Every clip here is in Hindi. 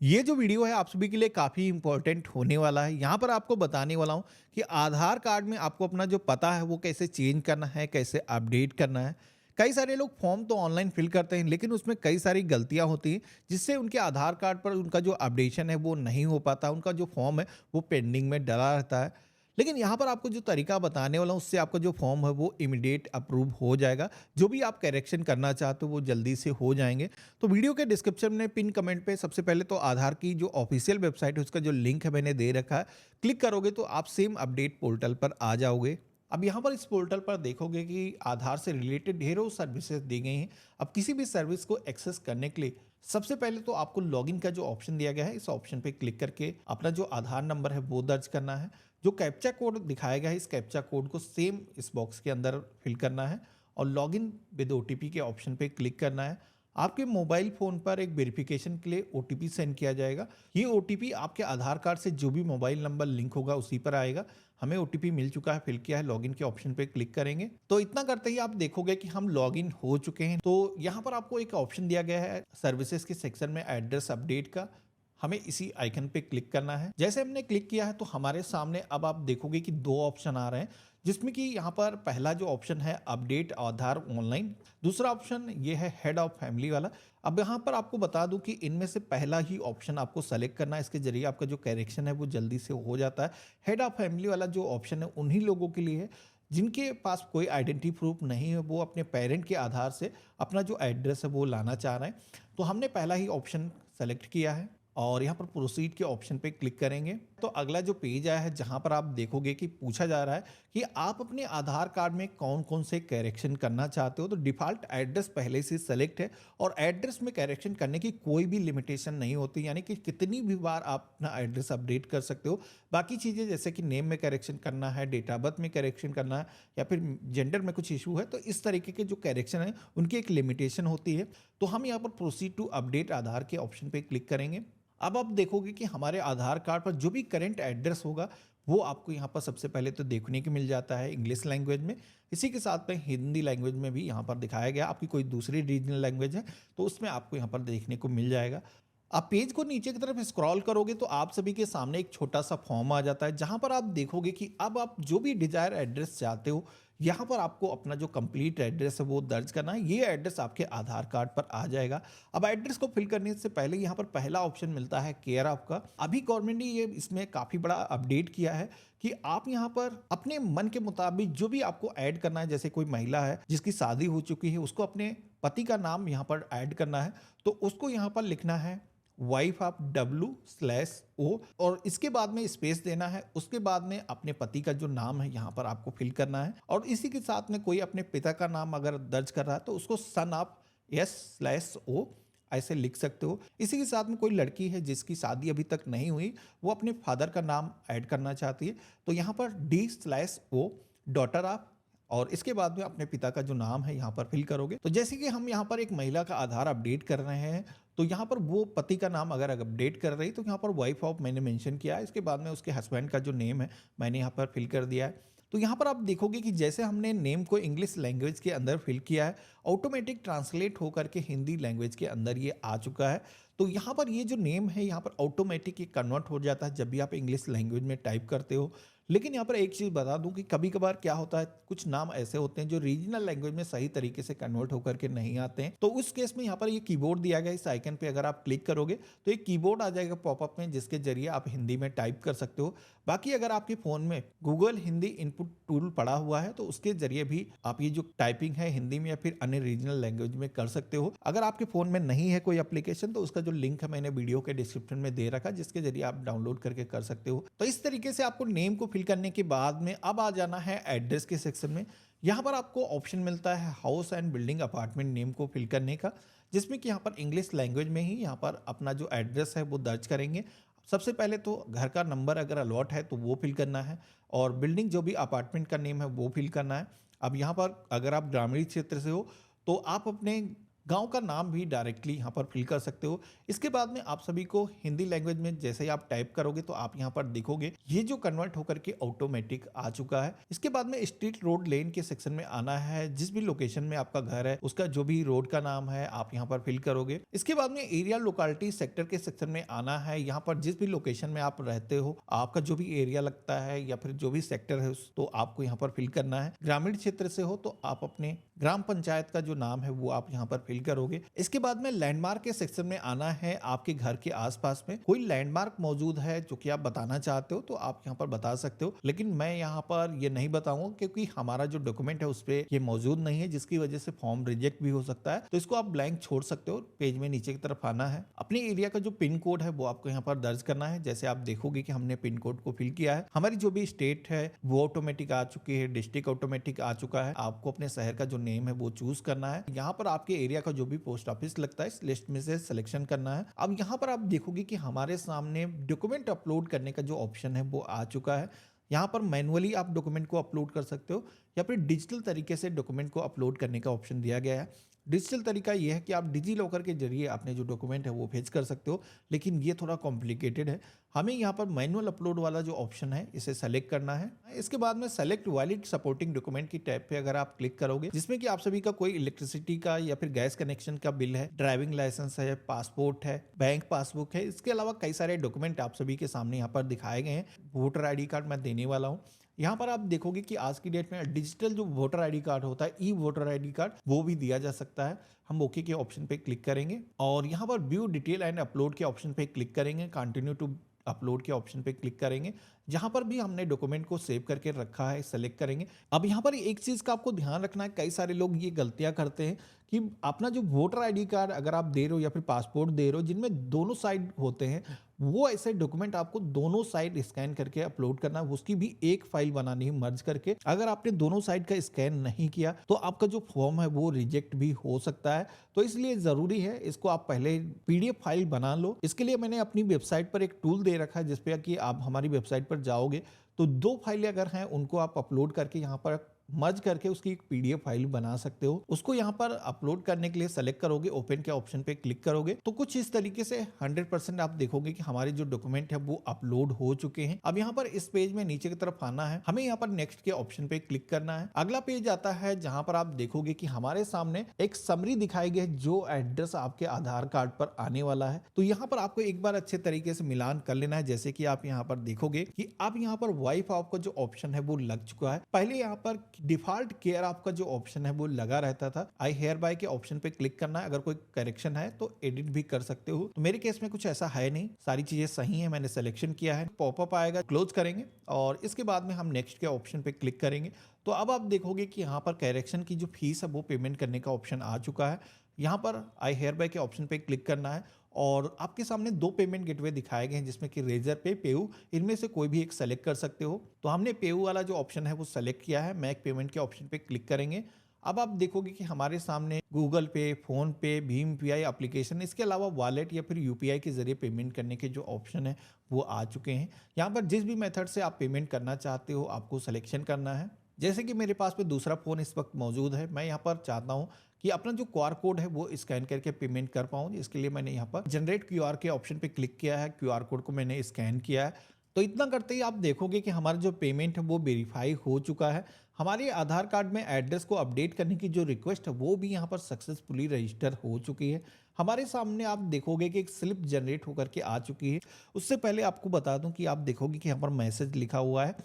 ये जो वीडियो है आप सभी के लिए काफ़ी इम्पोर्टेंट होने वाला है। यहाँ पर आपको बताने वाला हूँ कि आधार कार्ड में आपको अपना जो पता है वो कैसे चेंज करना है, कैसे अपडेट करना है। कई सारे लोग फॉर्म तो ऑनलाइन फिल करते हैं लेकिन उसमें कई सारी गलतियाँ होती हैं जिससे उनके आधार कार्ड पर उनका जो अपडेशन है वो नहीं हो पाता, उनका जो फॉर्म है वो पेंडिंग में डला रहता है। लेकिन यहाँ पर आपको जो तरीका बताने वाला हूँ उससे आपका जो फॉर्म है वो इमीडिएट अप्रूव हो जाएगा। जो भी आप करेक्शन करना चाहते हो वो जल्दी से हो जाएँगे। तो वीडियो के डिस्क्रिप्शन में पिन कमेंट पे सबसे पहले तो आधार की जो ऑफिशियल वेबसाइट है उसका जो लिंक है मैंने दे रखा है। क्लिक करोगे तो आप सेम अपडेट पोर्टल पर आ जाओगे। अब यहाँ पर इस पोर्टल पर देखोगे कि आधार से रिलेटेड ढेरों सर्विसेज दी गई हैं। अब किसी भी सर्विस को एक्सेस करने के लिए सबसे पहले तो आपको लॉगिन का जो ऑप्शन दिया गया है इस ऑप्शन पे क्लिक करके अपना जो आधार नंबर है वो दर्ज करना है। जो कैप्चा कोड दिखाया गया है इस कैप्चा कोड को सेम इस बॉक्स के अंदर फिल करना है और लॉगिन विद ओटीपी के ऑप्शन पे क्लिक करना है। आपके मोबाइल फ़ोन पर एक वेरिफिकेशन के लिए ओटीपी सेंड किया जाएगा। ये ओटीपी आपके आधार कार्ड से जो भी मोबाइल नंबर लिंक होगा उसी पर आएगा। हमें ओटीपी मिल चुका है, फिल किया है, लॉगिन के ऑप्शन पे क्लिक करेंगे तो इतना करते ही आप देखोगे कि हम लॉगिन हो चुके हैं। तो यहाँ पर आपको एक ऑप्शन दिया गया है सर्विसेज के सेक्शन में एड्रेस अपडेट का। हमें इसी आइकन पे क्लिक करना है। जैसे हमने क्लिक किया है तो हमारे सामने अब आप देखोगे कि दो ऑप्शन आ रहे हैं जिसमें कि यहाँ पर पहला जो ऑप्शन है अपडेट आधार ऑनलाइन, दूसरा ऑप्शन ये है हेड ऑफ फैमिली वाला। अब यहाँ पर आपको बता दूं कि इनमें से पहला ही ऑप्शन आपको सेलेक्ट करना है, इसके जरिए आपका जो करेक्शन है वो जल्दी से हो जाता है। हेड ऑफ फैमिली वाला जो ऑप्शन है उन्हीं लोगों के लिए है जिनके पास कोई आइडेंटिटी प्रूफ नहीं है, वो अपने पेरेंट के आधार से अपना जो एड्रेस है वो लाना चाह रहे हैं। तो हमने पहला ही ऑप्शन सेलेक्ट किया है और यहाँ पर प्रोसीड के ऑप्शन पे क्लिक करेंगे तो अगला जो पेज आया है जहाँ पर आप देखोगे कि पूछा जा रहा है कि आप अपने आधार कार्ड में कौन कौन से करेक्शन करना चाहते हो। तो डिफ़ॉल्ट एड्रेस पहले से सेलेक्ट है और एड्रेस में करेक्शन करने की कोई भी लिमिटेशन नहीं होती, यानी कि कितनी भी बार आप अपना एड्रेस अपडेट कर सकते हो। बाकी चीज़ें जैसे कि नेम में करेक्शन करना है, डेट ऑफ बर्थ में करेक्शन करना है या फिर जेंडर में कुछ इशू है तो इस तरीके के जो करेक्शन है उनकी एक लिमिटेशन होती है। तो हम यहाँ पर प्रोसीड टू अपडेट आधार के ऑप्शन पे क्लिक करेंगे। अब आप देखोगे कि हमारे आधार कार्ड पर जो भी करंट एड्रेस होगा वो आपको यहाँ पर सबसे पहले तो देखने को मिल जाता है इंग्लिश लैंग्वेज में। इसी के साथ में हिंदी लैंग्वेज में भी यहाँ पर दिखाया गया। आपकी कोई दूसरी रीजनल लैंग्वेज है तो उसमें आपको यहाँ पर देखने को मिल जाएगा। आप पेज को नीचे की तरफ स्क्रॉल करोगे तो आप सभी के सामने एक छोटा सा फॉर्म आ जाता है जहां पर आप देखोगे कि अब आप जो भी डिजायर एड्रेस चाहते हो यहाँ पर आपको अपना जो कंप्लीट एड्रेस है वो दर्ज करना है। ये एड्रेस आपके आधार कार्ड पर आ जाएगा। अब एड्रेस को फिल करने से पहले यहाँ पर पहला ऑप्शन मिलता है केयर ऑफ का। अभी गवर्नमेंट ने ये इसमें काफ़ी बड़ा अपडेट किया है कि आप यहाँ पर अपने मन के मुताबिक जो भी आपको ऐड करना है, जैसे कोई महिला है जिसकी शादी हो चुकी है उसको अपने पति का नाम यहाँ पर ऐड करना है तो उसको यहाँ पर लिखना है वाइफ ऑफ W/O और इसके बाद में स्पेस देना है। उसके बाद में अपने पति का जो नाम है यहाँ पर आपको फिल करना है और इसी के साथ में कोई अपने पिता का नाम अगर दर्ज कर रहा है तो उसको सन ऑफ S/O ऐसे लिख सकते हो। इसी के साथ में कोई लड़की है जिसकी शादी अभी तक नहीं हुई, वो अपने फादर का नाम ऐड करना चाहती है तो यहाँ पर D/O डॉटर ऑफ और इसके बाद में अपने पिता का जो नाम है यहाँ पर फिल करोगे। तो जैसे कि हम यहाँ पर एक महिला का आधार अपडेट कर रहे हैं तो यहाँ पर वो पति का नाम अगर अपडेट कर रही तो यहाँ पर वाइफ ऑफ मैंने मेंशन किया है। इसके बाद में उसके हस्बैंड का जो नेम है मैंने यहाँ पर फिल कर दिया है। तो यहाँ पर आप देखोगे कि जैसे हमने नेम को इंग्लिश लैंग्वेज के अंदर फिल किया है ऑटोमेटिक ट्रांसलेट होकर के हिंदी लैंग्वेज के अंदर ये आ चुका है। तो यहाँ पर ये जो नेम है यहाँ पर ऑटोमेटिक ये कन्वर्ट हो जाता है जब भी आप इंग्लिश लैंग्वेज में टाइप करते हो। लेकिन यहाँ पर एक चीज़ बता दूं कि कभी कभार क्या होता है, कुछ नाम ऐसे होते हैं जो रीजनल लैंग्वेज में सही तरीके से कन्वर्ट होकर के नहीं आते हैं। तो उस केस में यहाँ पर ये कीबोर्ड दिया गया, इस आइकन पे अगर आप क्लिक करोगे तो एक कीबोर्ड आ जाएगा पॉपअप में जिसके जरिए आप हिंदी में टाइप कर सकते हो। बाकी अगर आपके फ़ोन में गूगल हिंदी इनपुट टूल पड़ा हुआ है तो उसके जरिए भी आप ये जो टाइपिंग है हिंदी में या फिर अन्य रीजनल लैंग्वेज में कर सकते हो। अगर आपके फ़ोन में नहीं है कोई एप्लीकेशन तो उसका जो लिंक है मैंने वीडियो के डिस्क्रिप्शन में दे रखा जिसके जरिए आप डाउनलोड करके कर सकते हो। तो इस तरीके से आपको नेम को फिल करने के बाद में अब आ जाना है एड्रेस के सेक्शन में। यहाँ पर आपको ऑप्शन मिलता है house and building apartment name को फिल करने का, जिसमें कि यहाँ पर इंग्लिश लैंग्वेज में ही यहाँ पर अपना जो एड्रेस है वो दर्ज करेंगे। सबसे पहले तो घर का नंबर अगर अलॉट है तो वो फिल करना है और बिल्डिंग जो भी अपार्टमेंट का नेम है वो फिल करना है। अब यहाँ पर अगर आप ग्रामीण क्षेत्र से हो तो आप अपने गांव का नाम भी डायरेक्टली यहाँ पर फिल कर सकते हो। इसके बाद में आप सभी को हिंदी लैंग्वेज में जैसे ही आप टाइप करोगे तो आप यहाँ पर देखोगे ये जो कन्वर्ट होकर के ऑटोमेटिक आ चुका है। इसके बाद में स्ट्रीट रोड लेन के सेक्शन में आना है, जिस भी लोकेशन में आपका घर है उसका जो भी रोड का नाम है आप यहाँ पर फिल करोगे। इसके बाद में एरिया लोकेलिटी सेक्टर के सेक्शन में आना है, यहाँ पर जिस भी लोकेशन में आप रहते हो आपका जो भी एरिया लगता है या फिर जो भी सेक्टर है तो आपको यहाँ पर फिल करना है। ग्रामीण क्षेत्र से हो तो आप अपने ग्राम पंचायत का जो नाम है वो आप यहाँ पर फिल करोगे। इसके बाद में लैंडमार्क के सेक्शन में आना है, आपके घर के आसपास में कोई लैंडमार्क मौजूद है जो कि आप बताना चाहते हो तो आप यहाँ पर बता सकते हो, लेकिन मैं यहाँ पर ये नहीं बताऊंगा क्योंकि हमारा जो डॉक्यूमेंट है उस पर ये मौजूद नहीं है, जिसकी वजह से फॉर्म रिजेक्ट भी हो सकता है। तो इसको आप ब्लैंक छोड़ सकते हो। पेज में नीचे की तरफ आना है, अपने एरिया का जो पिन कोड है वो आपको यहाँ पर दर्ज करना है। जैसे आप देखोगे कि हमने पिन कोड को फिल किया है, हमारी जो भी स्टेट है वो ऑटोमेटिक आ चुकी है, डिस्ट्रिक्ट ऑटोमेटिक आ चुका है। आपको अपने शहर का जो नेम है वो चूज करना है। यहाँ पर आपके एरिया का जो भी पोस्ट ऑफिस लगता है इस लिस्ट में से सिलेक्शन करना है। अब यहाँ पर आप देखोगे कि हमारे सामने डॉक्यूमेंट अपलोड करने का जो ऑप्शन है वो आ चुका है। यहाँ पर मैनुअली आप डॉक्यूमेंट को अपलोड कर सकते हो या फिर डिजिटल तरीके से डॉक्यूमेंट को अपलोड करने का ऑप्शन दिया गया है। डिजिटल तरीका ये है कि आप डिजी लॉकर के जरिए अपने जो डॉक्यूमेंट है वो भेज कर सकते हो, लेकिन ये थोड़ा कॉम्प्लिकेटेड है। हमें यहाँ पर मैनुअल अपलोड वाला जो ऑप्शन है इसे सेलेक्ट करना है। इसके बाद में सेलेक्ट वैलिड सपोर्टिंग डॉक्यूमेंट की टैब पे अगर आप क्लिक करोगे, जिसमें कि आप सभी का कोई इलेक्ट्रिसिटी का या फिर गैस कनेक्शन का बिल है, ड्राइविंग लाइसेंस है, पासपोर्ट है, बैंक पासबुक है, इसके अलावा कई सारे डॉक्यूमेंट आप सभी के सामने यहाँ पर दिखाए गए हैं। वोटर ID कार्ड मैं देने वाला हूँ। यहाँ पर आप देखोगे कि आज की डेट में डिजिटल जो वोटर ID कार्ड होता है, ई वोटर ID कार्ड, वो भी दिया जा सकता है। हम ओके के ऑप्शन पे क्लिक करेंगे और यहाँ पर व्यू डिटेल एंड अपलोड के ऑप्शन पे क्लिक करेंगे। कंटिन्यू टू अपलोड के ऑप्शन पे क्लिक करेंगे। जहां पर भी हमने डॉक्यूमेंट को सेव करके रखा है सेलेक्ट करेंगे। अब यहाँ पर एक चीज का आपको ध्यान रखना है, कई सारे लोग ये गलतियां करते हैं कि अपना जो वोटर ID कार्ड अगर आप दे रहे हो या फिर पासपोर्ट दे रहे हो जिनमें दोनों साइड होते हैं, वो ऐसे डॉक्यूमेंट आपको दोनों साइड स्कैन करके अपलोड करना है। उसकी भी एक फाइल बनानी है मर्ज करके। अगर आपने दोनों साइड का स्कैन नहीं किया तो आपका जो फॉर्म है वो रिजेक्ट भी हो सकता है। तो इसलिए जरूरी है इसको आप पहले PDF फाइल बना लो। इसके लिए मैंने अपनी वेबसाइट पर एक टूल दे रखा है जिसपे कि आप हमारी वेबसाइट पर जाओगे तो 2 फाइलें अगर हैं उनको आप अपलोड करके यहाँ पर मर्ज करके उसकी एक PDF फाइल बना सकते हो। उसको यहाँ पर अपलोड करने के लिए सेलेक्ट करोगे, ओपन के ऑप्शन पे क्लिक करोगे तो कुछ इस तरीके से 100% आप देखोगे कि हमारे जो डॉक्यूमेंट है वो अपलोड हो चुके हैं। अब यहाँ पर इस पेज में नीचे की तरफ आना है, हमें यहाँ पर नेक्स्ट के ऑप्शन पे क्लिक करना है। अगला पेज आता है जहां पर आप देखोगे कि हमारे सामने एक समरी दिखाई गई है जो एड्रेस आपके आधार कार्ड पर आने वाला है। तो यहाँ पर आपको एक बार अच्छे तरीके से मिलान कर लेना है। जैसे कि आप यहाँ पर देखोगे कि आप यहाँ पर वाइफ आपका जो ऑप्शन है वो लग चुका है। पहले यहाँ पर डिफॉल्ट केयर आपका जो ऑप्शन है वो लगा रहता था। आई हेयर बाय के ऑप्शन पे क्लिक करना है। अगर कोई करेक्शन है तो एडिट भी कर सकते हो। तो मेरे केस में कुछ ऐसा है नहीं, सारी चीजें सही है, मैंने सिलेक्शन किया है। पॉपअप आएगा, क्लोज करेंगे और इसके बाद में हम नेक्स्ट के ऑप्शन पे क्लिक करेंगे। तो अब आप देखोगे कि यहाँ पर करेक्शन की जो फीस है वो पेमेंट करने का ऑप्शन आ चुका है। यहाँ पर आई हेयर बाय के ऑप्शन पे क्लिक करना है और आपके सामने 2 पेमेंट गेटवे दिखाए गए हैं जिसमें कि रेजर पे, पेयू, इनमें से कोई भी एक सेलेक्ट कर सकते हो। तो हमने पेयू वाला जो ऑप्शन है वो सेलेक्ट किया है। मैक पेमेंट के ऑप्शन पे क्लिक करेंगे। अब आप देखोगे कि हमारे सामने गूगल पे, फोन पे, भीम UPI एप्लीकेशन, इसके अलावा वॉलेट या फिर UPI के जरिए पेमेंट करने के जो ऑप्शन है वो आ चुके हैं। यहाँ पर जिस भी मेथड से आप पेमेंट करना चाहते हो आपको सिलेक्शन करना है। जैसे कि मेरे पास में दूसरा फोन इस वक्त मौजूद है, मैं यहाँ पर चाहता हूँ कि अपना जो QR कोड है वो स्कैन करके पेमेंट कर पाऊँ। इसके लिए मैंने यहाँ पर जनरेट QR के ऑप्शन पे क्लिक किया है। QR कोड को मैंने स्कैन किया है। तो इतना करते ही आप देखोगे कि हमारा जो पेमेंट है वो वेरीफाई हो चुका है। हमारे आधार कार्ड में एड्रेस को अपडेट करने की जो रिक्वेस्ट है वो भी यहाँ पर सक्सेसफुली रजिस्टर हो चुकी है। हमारे सामने आप देखोगे कि एक स्लिप जनरेट होकर के आ चुकी है। उससे पहले आपको बता दूं कि आप देखोगे कि यहाँ पर मैसेज लिखा हुआ है।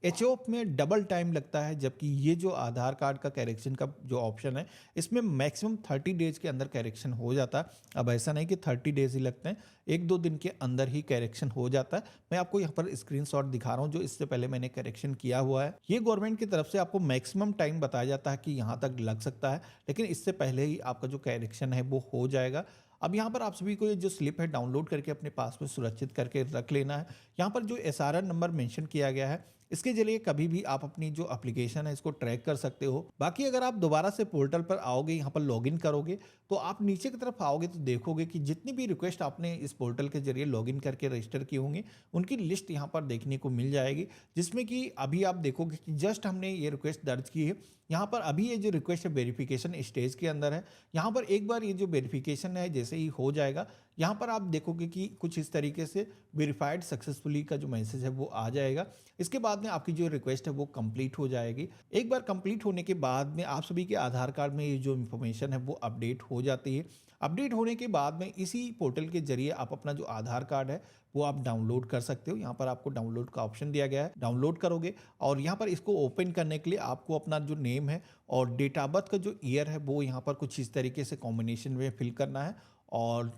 एचओप में डबल टाइम लगता है, जबकि ये जो आधार कार्ड का करेक्शन का जो ऑप्शन है इसमें मैक्सिमम 30 डेज के अंदर करेक्शन हो जाता है। अब ऐसा नहीं कि 30 डेज ही लगते हैं, 1-2 दिन के अंदर ही करेक्शन हो जाता है। मैं आपको यहाँ पर स्क्रीनशॉट दिखा रहा हूँ जो इससे पहले मैंने करेक्शन किया हुआ है। ये गवर्नमेंट की तरफ से आपको मैक्सिमम टाइम बताया जाता है कि यहाँ तक लग सकता है, लेकिन इससे पहले ही आपका जो करेक्शन है वो हो जाएगा। अब यहाँ पर आप सभी को ये जो स्लिप है डाउनलोड करके अपने पास में सुरक्षित करके रख लेना है। यहाँ पर जो SRN नंबर मेंशन किया गया है इसके जरिए कभी भी आप अपनी जो एप्लीकेशन है इसको ट्रैक कर सकते हो। बाकी अगर आप दोबारा से पोर्टल पर आओगे, यहाँ पर लॉगिन करोगे, तो आप नीचे की तरफ आओगे तो देखोगे कि जितनी भी रिक्वेस्ट आपने इस पोर्टल के जरिए लॉगिन करके रजिस्टर किए होंगे, उनकी लिस्ट यहाँ पर देखने को मिल जाएगी। जिसमें कि अभी आप देखोगे कि जस्ट हमने ये रिक्वेस्ट दर्ज की है। यहाँ पर अभी ये जो रिक्वेस्ट है वेरिफिकेशन स्टेज के अंदर है। यहाँ पर एक बार ये जो वेरिफिकेशन है जैसे ही हो जाएगा, यहाँ पर आप देखोगे कि कुछ इस तरीके से वेरीफाइड सक्सेसफुली का जो मैसेज है वो आ जाएगा। इसके बाद में आपकी जो रिक्वेस्ट है वो कंप्लीट हो जाएगी। एक बार कंप्लीट होने के बाद में आप सभी के आधार कार्ड में ये जो इन्फॉर्मेशन है वो अपडेट हो जाती है। अपडेट होने के बाद में इसी पोर्टल के जरिए आप अपना जो आधार कार्ड है वो आप डाउनलोड कर सकते हो। यहाँ पर आपको डाउनलोड का ऑप्शन दिया गया है, डाउनलोड करोगे और यहाँ पर इसको ओपन करने के लिए आपको अपना जो नेम है और डेट ऑफ बर्थ का जो ईयर है वो यहाँ पर कुछ इस तरीके से कॉम्बिनेशन में फिल करना है। और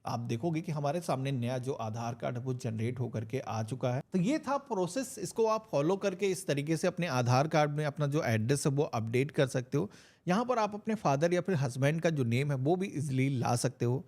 आप देखोगे कि हमारे सामने नया जो आधार कार्ड है वो जनरेट होकर के आ चुका है। तो ये था प्रोसेस, इसको आप फॉलो करके इस तरीके से अपने आधार कार्ड में अपना जो एड्रेस है वो अपडेट कर सकते हो। यहाँ पर आप अपने फादर या फिर हस्बैंड का जो नेम है वो भी इजीली ला सकते हो।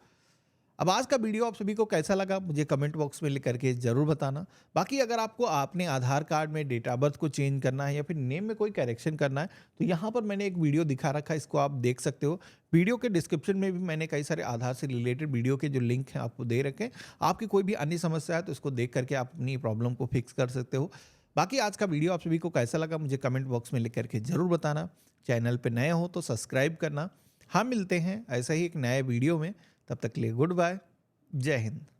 अब आज का वीडियो आप सभी को कैसा लगा मुझे कमेंट बॉक्स में लिख करके ज़रूर बताना। बाकी अगर आपको आपने आधार कार्ड में डेट ऑफ बर्थ को चेंज करना है या फिर नेम में कोई करेक्शन करना है, तो यहाँ पर मैंने एक वीडियो दिखा रखा है, इसको आप देख सकते हो। वीडियो के डिस्क्रिप्शन में भी मैंने कई सारे आधार से रिलेटेड वीडियो के जो लिंक हैं आपको दे रखे हैं। आपकी कोई भी अन्य समस्या है तो इसको देख करके आप अपनी प्रॉब्लम को फिक्स कर सकते हो। बाकी आज का वीडियो आप सभी को कैसा लगा मुझे कमेंट बॉक्स में लिख करके ज़रूर बताना। चैनल पर नए हो तो सब्सक्राइब करना। हम मिलते हैं ऐसा ही एक नए वीडियो में, तब तक के लिए गुड बाय, जय हिंद।